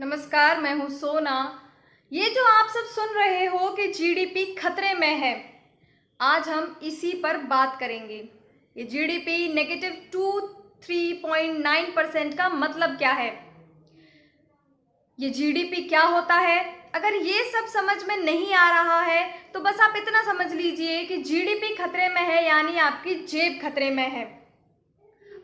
नमस्कार, मैं हूँ सोना। ये जो आप सब सुन रहे हो कि जीडीपी खतरे में है, आज हम इसी पर बात करेंगे। ये जीडीपी -3.9% का मतलब क्या है? ये जीडीपी क्या होता है? अगर ये सब समझ में नहीं आ रहा है तो बस आप इतना समझ लीजिए कि जीडीपी खतरे में है, यानी आपकी जेब खतरे में है।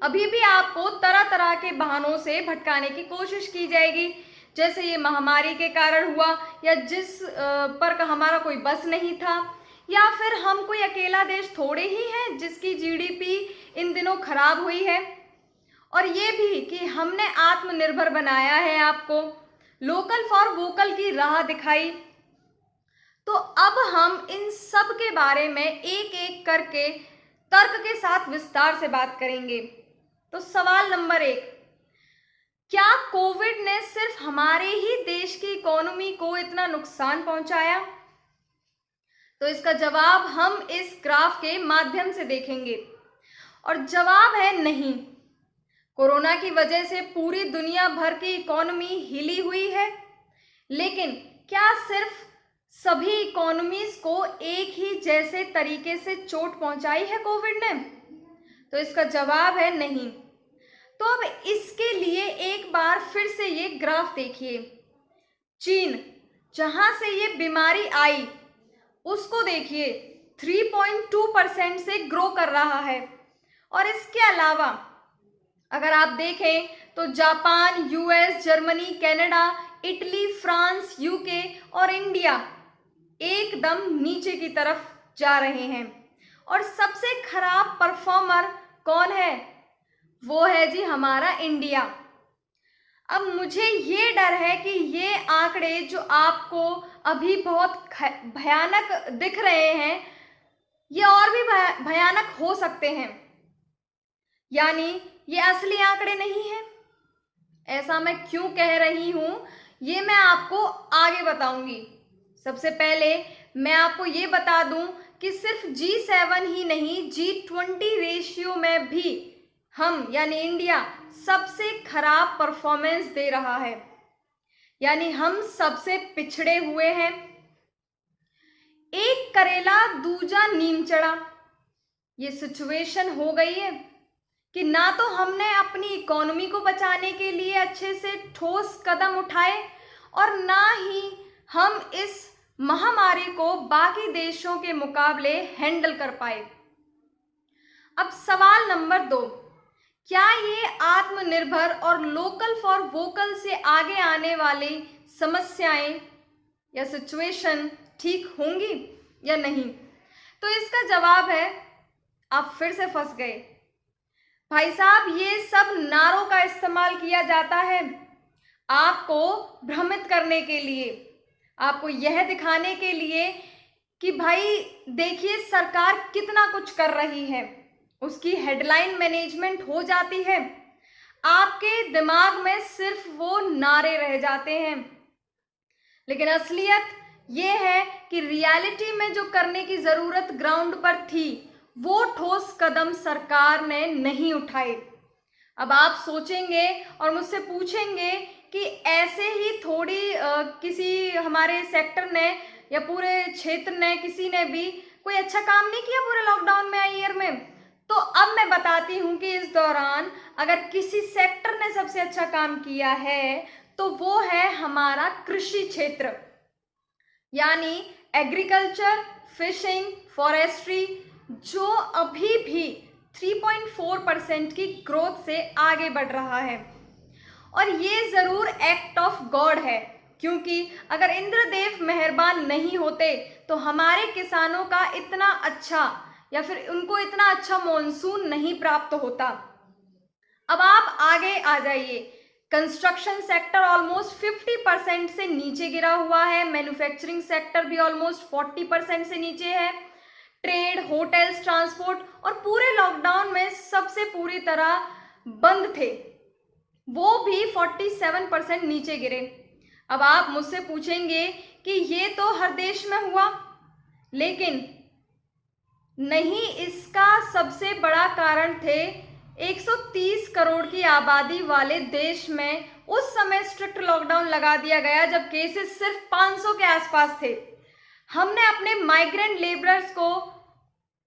अभी भी आपको तरह तरह के बहानों से भटकाने की कोशिश की जाएगी, जैसे ये महामारी के कारण हुआ, या जिस पर हमारा कोई बस नहीं था, या फिर हम कोई अकेला देश थोड़े ही हैं जिसकी जीडीपी इन दिनों खराब हुई है। और ये भी कि हमने आत्मनिर्भर बनाया है आपको, लोकल फॉर वोकल की राह दिखाई। तो अब हम इन सब के बारे में एक एक करके तर्क के साथ विस्तार से बात करेंगे। तो सवाल नंबर 1, क्या कोविड ने सिर्फ हमारे ही देश की इकोनॉमी को इतना नुकसान पहुंचाया? तो इसका जवाब हम इस ग्राफ के माध्यम से देखेंगे, और जवाब है नहीं। कोरोना की वजह से पूरी दुनिया भर की इकोनॉमी हिली हुई है, लेकिन क्या सिर्फ सभी इकोनॉमीज को एक ही जैसे तरीके से चोट पहुंचाई है कोविड ने? तो इसका जवाब है नहीं। तो अब इसके लिए एक बार फिर से ये ग्राफ देखिए। चीन, जहां से ये बीमारी आई, उसको देखिए 3.2% से ग्रो कर रहा है। और इसके अलावा अगर आप देखें तो Japan, US, Germany, Canada, Italy, France, UK और इंडिया एकदम नीचे की तरफ जा रहे हैं। और सबसे खराब परफॉर्मर कौन है? वो है जी हमारा इंडिया। अब मुझे ये डर है कि ये आंकड़े जो आपको अभी बहुत भयानक दिख रहे हैं, ये और भी भयानक हो सकते हैं, यानी ये असली आंकड़े नहीं हैं। ऐसा मैं क्यों कह रही हूं, ये मैं आपको आगे बताऊंगी। सबसे पहले मैं आपको ये बता दूं कि सिर्फ G7 ही नहीं, G20 रेशियो में भी हम यानी इंडिया सबसे खराब परफॉर्मेंस दे रहा है, यानी हम सबसे पिछड़े हुए हैं। एक करेला दूजा नीम चढ़ा, ये सिचुएशन हो गई है कि ना तो हमने अपनी इकोनॉमी को बचाने के लिए अच्छे से ठोस कदम उठाए, और ना ही हम इस महामारी को बाकी देशों के मुकाबले हैंडल कर पाए। अब सवाल नंबर 2, क्या ये आत्मनिर्भर और लोकल फॉर वोकल से आगे आने वाली समस्याएं या सिचुएशन ठीक होंगी या नहीं? तो इसका जवाब है आप फिर से फंस गए। भाई साहब, ये सब नारों का इस्तेमाल किया जाता है आपको भ्रमित करने के लिए, आपको यह दिखाने के लिए कि भाई देखिए सरकार कितना कुछ कर रही है, उसकी हेडलाइन मैनेजमेंट हो जाती है, आपके दिमाग में सिर्फ वो नारे रह जाते हैं। लेकिन असलियत ये है कि रियलिटी में जो करने की जरूरत ग्राउंड पर थी, वो ठोस कदम सरकार ने नहीं उठाए। अब आप सोचेंगे और मुझसे पूछेंगे कि ऐसे ही थोड़ी किसी हमारे सेक्टर ने या पूरे क्षेत्र ने, किसी ने भी कोई अच्छा काम नहीं किया पूरे लॉकडाउन में ईयर में। तो अब मैं बताती हूं कि इस दौरान अगर किसी सेक्टर ने सबसे अच्छा काम किया है तो वो है हमारा कृषि क्षेत्र, यानी एग्रीकल्चर, फिशिंग, फॉरेस्ट्री, जो अभी भी 3.4% की ग्रोथ से आगे बढ़ रहा है। और ये जरूर एक्ट ऑफ गॉड है, क्योंकि अगर इंद्रदेव मेहरबान नहीं होते तो हमारे किसानों का इतना अच्छा या फिर उनको इतना अच्छा मॉनसून नहीं प्राप्त होता। अब आप आगे आ जाइए। कंस्ट्रक्शन सेक्टर ऑलमोस्ट 50% से नीचे गिरा हुआ है, मैन्युफैक्चरिंग सेक्टर भी ऑलमोस्ट 40% से नीचे है, ट्रेड, होटल्स, ट्रांसपोर्ट और पूरे लॉकडाउन में सबसे पूरी तरह बंद थे, वो भी 47% नीचे गिरे। अब आप मुझसे पूछेंगे कि ये तो हर देश में हुआ, लेकिन नहीं, इसका सबसे बड़ा कारण थे 130 करोड़ की आबादी वाले देश में उस समय स्ट्रिक्ट लॉकडाउन लगा दिया गया जब केसेस सिर्फ 500 के आसपास थे। हमने अपने माइग्रेंट लेबरर्स को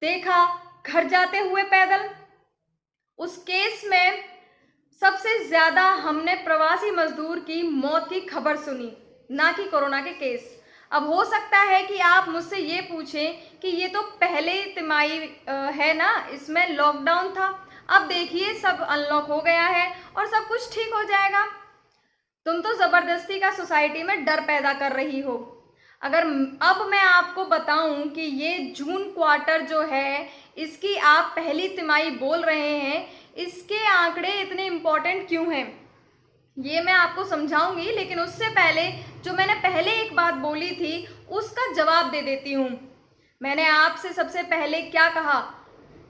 देखा घर जाते हुए पैदल। उस केस में सबसे ज्यादा हमने प्रवासी मजदूर की मौत की खबर सुनी, ना कि कोरोना के केस। अब हो सकता है कि आप मुझसे ये पूछें कि ये तो पहले तिमाही है ना, इसमें लॉकडाउन था, अब देखिए सब अनलॉक हो गया है और सब कुछ ठीक हो जाएगा। तुम तो जबरदस्ती का सोसाइटी में डर पैदा कर रही हो। अगर अब मैं आपको बताऊं कि ये जून क्वार्टर जो है इसकी आप पहली तिमाही बोल रहे हैं, इसके आंकड़े इतने इम्पोर्टेंट क्यों हैं, ये मैं आपको समझाऊंगी। लेकिन उससे पहले जो मैंने पहले एक बात बोली थी उसका जवाब दे देती हूँ। मैंने आपसे सबसे पहले क्या कहा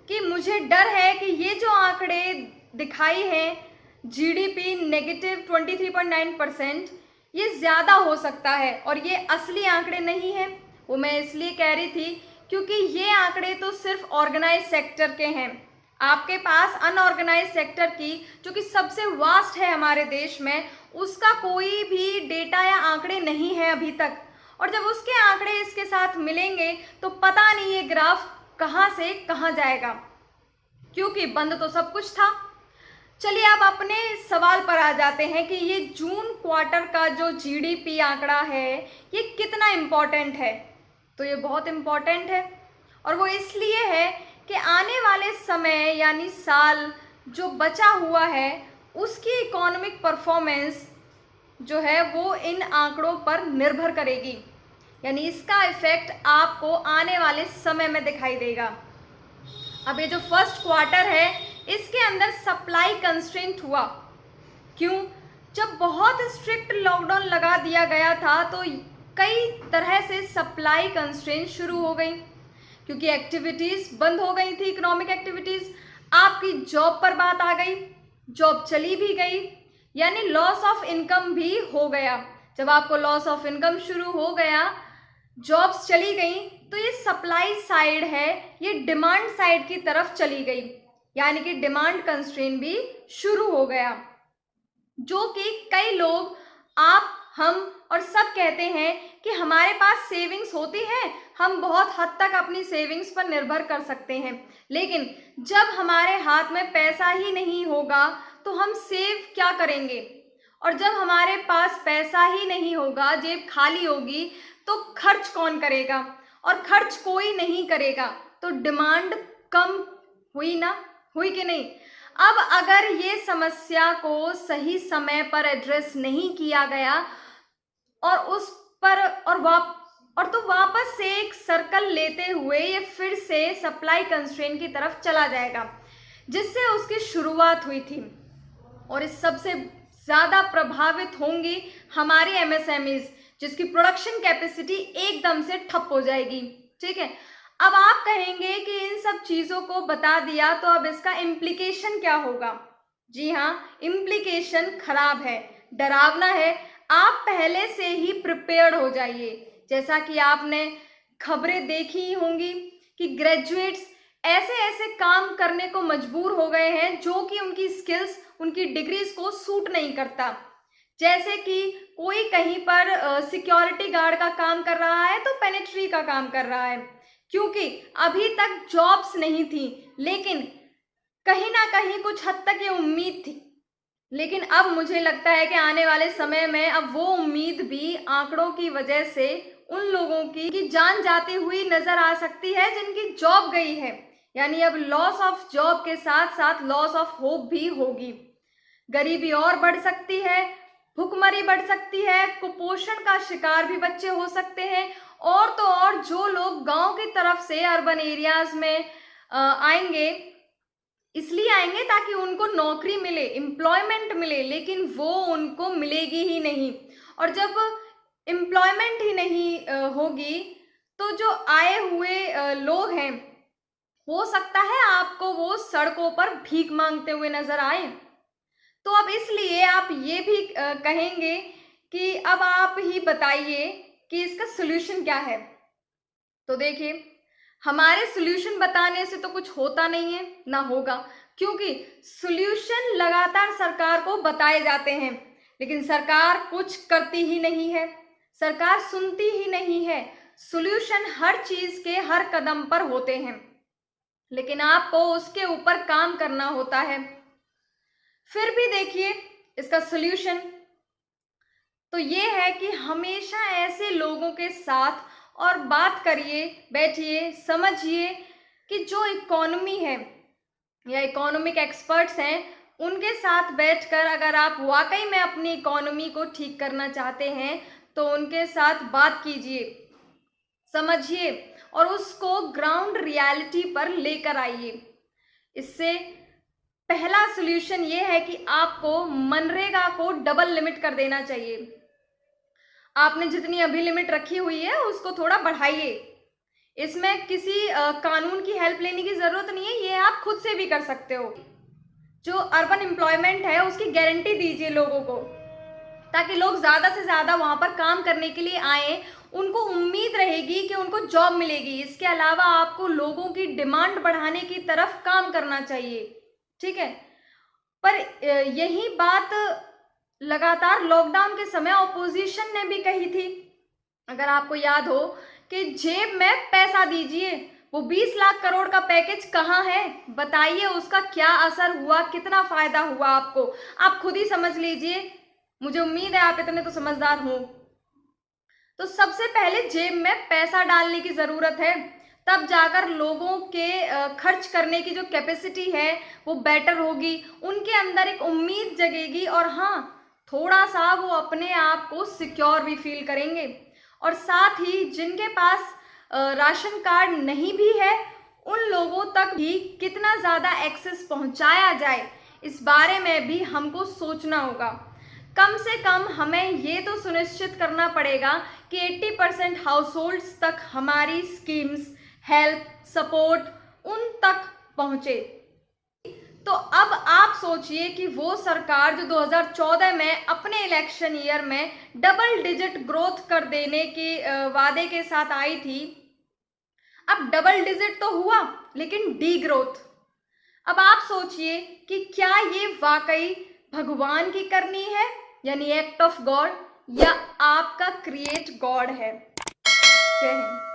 कि मुझे डर है कि ये जो आंकड़े दिखाई हैं जीडीपी नेगेटिव 23.9%, ये ज़्यादा हो सकता है और ये असली आंकड़े नहीं हैं। वो मैं इसलिए कह रही थी क्योंकि ये आंकड़े तो सिर्फ ऑर्गेनाइज सेक्टर के हैं। आपके पास अनऑर्गेनाइज सेक्टर की, जो कि सबसे वास्ट है हमारे देश में, उसका कोई भी डेटा या आंकड़े नहीं है अभी तक। और जब उसके आंकड़े इसके साथ मिलेंगे तो पता नहीं ये ग्राफ कहाँ से कहाँ जाएगा, क्योंकि बंद तो सब कुछ था। चलिए अब अपने सवाल पर आ जाते हैं कि ये जून क्वार्टर का जो जीडीपी आंकड़ा है ये कितना इम्पोर्टेंट है। तो ये बहुत इम्पोर्टेंट है और वो इसलिए है कि आने वाले समय यानी साल जो बचा हुआ है उसकी इकोनॉमिक परफॉर्मेंस जो है वो इन आंकड़ों पर निर्भर करेगी, यानी इसका इफेक्ट आपको आने वाले समय में दिखाई देगा। अब ये जो फर्स्ट क्वार्टर है इसके अंदर सप्लाई कंस्ट्रेंट हुआ। क्यों? जब बहुत स्ट्रिक्ट लॉकडाउन लगा दिया गया था तो कई तरह से सप्लाई कंस्ट्रेंट शुरू हो गई, क्योंकि एक्टिविटीज़ बंद हो गई थी, इकोनॉमिक एक्टिविटीज़। आपकी जॉब पर बात आ गई, जॉब चली भी गई, यानी लॉस ऑफ इनकम भी हो गया। जब आपको लॉस ऑफ इनकम शुरू हो गया, जॉब्स चली गई, तो ये सप्लाई साइड है, ये डिमांड साइड की तरफ चली गई, यानी कि डिमांड कंस्ट्रेंट भी शुरू हो गया, जो कि कई लोग, आप, हम और सब कहते हैं कि हमारे पास सेविंग्स होती हैं, हम बहुत हद तक अपनी सेविंग्स पर निर्भर कर सकते हैं। लेकिन जब हमारे हाथ में पैसा ही नहीं होगा तो हम सेव क्या करेंगे? और जब हमारे पास पैसा ही नहीं होगा, जेब खाली होगी, तो खर्च कौन करेगा? और खर्च कोई नहीं करेगा तो डिमांड कम हुई ना, हुई कि नहीं? अब अगर ये समस्या को सही समय पर एड्रेस नहीं किया गया और उस पर तो वापस से एक सर्कल लेते हुए ये फिर से सप्लाई कंस्ट्रेंट की तरफ चला जाएगा, जिससे उसकी शुरुआत हुई थी। और इस सबसे ज़्यादा प्रभावित होंगी हमारी एमएसएमईज, जिसकी प्रोडक्शन कैपेसिटी एकदम से ठप हो जाएगी। ठीक है, अब आप कहेंगे कि इन सब चीज़ों को बता दिया तो अब इसका इम्प्लीकेशन क्या होगा? जी हाँ, इम्प्लीकेशन खराब है, डरावना है। आप पहले से ही प्रिपेयर्ड हो जाइए। जैसा कि आपने खबरें देखी ही होंगी कि ग्रेजुएट्स ऐसे ऐसे काम करने को मजबूर हो गए हैं जो कि उनकी स्किल्स, उनकी डिग्रीज को सूट नहीं करता। जैसे कि कोई कहीं पर सिक्योरिटी गार्ड का काम कर रहा है तो पेनिट्री का काम कर रहा है, क्योंकि अभी तक जॉब्स नहीं थी, लेकिन कहीं ना कहीं कुछ हद तक ये उम्मीद थी। लेकिन अब मुझे लगता है कि आने वाले समय में अब वो उम्मीद भी आंकड़ों की वजह से उन लोगों की जान जाती हुई नजर आ सकती है जिनकी जॉब गई है। यानी अब लॉस ऑफ जॉब के साथ साथ लॉस ऑफ होप भी होगी। गरीबी और बढ़ सकती है, भुखमरी बढ़ सकती है, कुपोषण का शिकार भी बच्चे हो सकते हैं। और तो और जो लोग गांव की तरफ से अर्बन एरियाज में आएंगे, इसलिए आएंगे ताकि उनको नौकरी मिले, एम्प्लॉयमेंट मिले, लेकिन वो उनको मिलेगी ही नहीं। और जब एम्प्लॉयमेंट ही नहीं होगी तो जो आए हुए लोग हैं, हो सकता है आपको वो सड़कों पर भीख मांगते हुए नजर आए। तो अब इसलिए आप ये भी कहेंगे कि अब आप ही बताइए कि इसका सोल्यूशन क्या है। तो देखिए, हमारे सोल्यूशन बताने से तो कुछ होता नहीं है, ना होगा, क्योंकि सोल्यूशन लगातार सरकार को बताए जाते हैं, लेकिन सरकार कुछ करती ही नहीं है, सरकार सुनती ही नहीं है। सॉल्यूशन हर चीज के हर कदम पर होते हैं, लेकिन आपको उसके ऊपर काम करना होता है। फिर भी देखिए इसका सॉल्यूशन तो ये है कि हमेशा ऐसे लोगों के साथ और बात करिए, बैठिए, समझिए कि जो इकोनॉमी है या इकोनॉमिक एक्सपर्ट्स हैं, उनके साथ बैठकर अगर आप वाकई में अपनी इकोनॉमी को ठीक करना चाहते हैं तो उनके साथ बात कीजिए, समझिए और उसको ग्राउंड रियलिटी पर लेकर आइए। इससे पहला सॉल्यूशन ये है कि आपको मनरेगा को डबल लिमिट कर देना चाहिए। आपने जितनी अभी लिमिट रखी हुई है उसको थोड़ा बढ़ाइए। इसमें किसी कानून की हेल्प लेने की ज़रूरत नहीं है, ये आप खुद से भी कर सकते हो। जो अर्बन एम्प्लॉयमेंट है उसकी गारंटी दीजिए लोगों को, ताकि लोग ज़्यादा से ज़्यादा वहाँ पर काम करने के लिए आएँ, उनको उम्मीद रहेगी कि उनको जॉब मिलेगी। इसके अलावा आपको लोगों की डिमांड बढ़ाने की तरफ काम करना चाहिए, ठीक है। पर यही बात लगातार लॉकडाउन के समय ऑपोजिशन ने भी कही थी, अगर आपको याद हो, कि जेब में पैसा दीजिए। वो 20 लाख करोड़ का पैकेज कहाँ है, बताइए उसका क्या असर हुआ, कितना फायदा हुआ आपको, आप खुद ही समझ लीजिए। मुझे उम्मीद है आप इतने तो समझदार हो। तो सबसे पहले जेब में पैसा डालने की जरूरत है, तब जाकर लोगों के खर्च करने की जो कैपेसिटी है वो बेटर होगी, उनके अंदर एक उम्मीद जगेगी और हाँ, थोड़ा सा वो अपने आप को सिक्योर भी फील करेंगे। और साथ ही जिनके पास राशन कार्ड नहीं भी है, उन लोगों तक भी कितना ज़्यादा एक्सेस पहुंचाया जाए, इस बारे में भी हमको सोचना होगा। कम से कम हमें ये तो सुनिश्चित करना पड़ेगा कि 80% हाउस होल्ड्स तक हमारी स्कीम्स, हेल्प, सपोर्ट उन तक पहुँचे। तो अब आप सोचिए कि वो सरकार जो 2014 में अपने इलेक्शन ईयर में डबल डिजिट ग्रोथ कर देने के वादे के साथ आई थी, अब डबल डिजिट तो हुआ लेकिन डी ग्रोथ। अब आप सोचिए कि क्या ये वाकई भगवान की करनी है, यानी एक्ट ऑफ गॉड, या आपका क्रिएट गॉड है। जय हिंद।